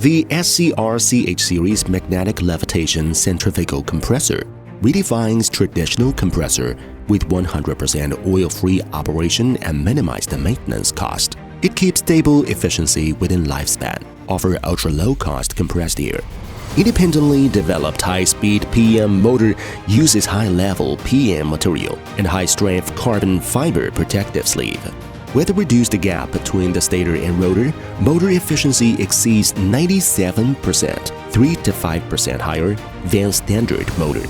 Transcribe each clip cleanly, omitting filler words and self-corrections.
The SCR-CH series magnetic levitation centrifugal compressor redefines traditional compressor with 100% oil-free operation and minimized maintenance cost. It keeps stable efficiency within lifespan, offer ultra-low-cost compressed air. Independently developed high-speed PM motor uses high-level PM material and high-strength carbon fiber protective sleeve. With a reduced gap between the stator and rotor, motor efficiency exceeds 97%, 3 to 5% higher than standard motor.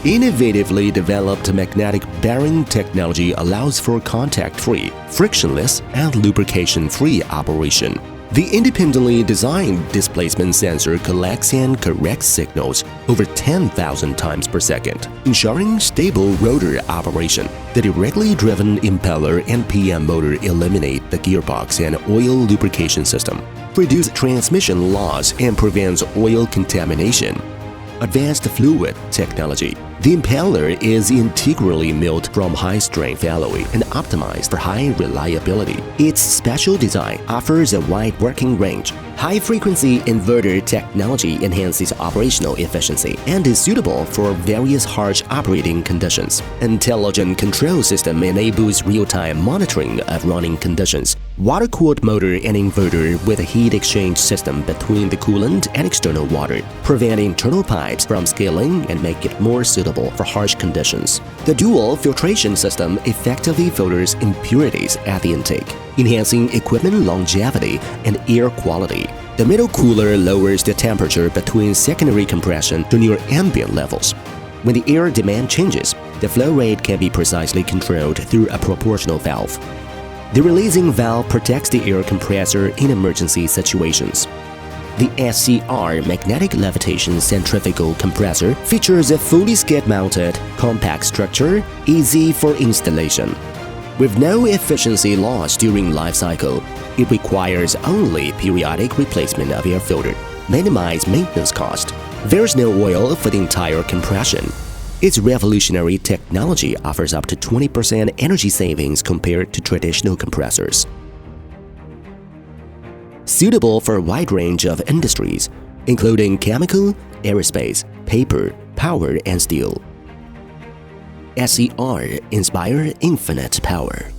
Innovatively developed magnetic bearing technology allows for contact-free, frictionless, and lubrication-free operation. The independently designed displacement sensor collects and corrects signals over 10,000 times per second, ensuring stable rotor operation. The directly driven impeller and PM motor eliminate the gearbox and oil lubrication system, reduce transmission loss, and prevents oil contamination. Advanced fluid technology. The impeller is integrally milled from high-strength alloy and optimized for high reliability. Its special design offers a wide working range. High-frequency inverter technology enhances operational efficiency and is suitable for various harsh operating conditions. Intelligent control system enables real-time monitoring of running conditions. Water-cooled motor and inverter with a heat exchange system between the coolant and external water, prevent internal pipes from scaling and make it more suitable for harsh conditions. The dual filtration system effectively filters impurities at the intake, enhancing equipment longevity and air quality. The middle cooler lowers the temperature between secondary compression to near ambient levels. When the air demand changes, the flow rate can be precisely controlled through a proportional valve. The releasing valve protects the air compressor in emergency situations. The SCR magnetic levitation centrifugal compressor features a fully skid-mounted, compact structure, easy for installation. With no efficiency loss during life cycle, it requires only periodic replacement of air filter, minimize maintenance cost. There's no oil for the entire compression. Its revolutionary technology offers up to 20% energy savings compared to traditional compressors. Suitable for a wide range of industries, including chemical, aerospace, paper, power, and steel. SCR inspire infinite power.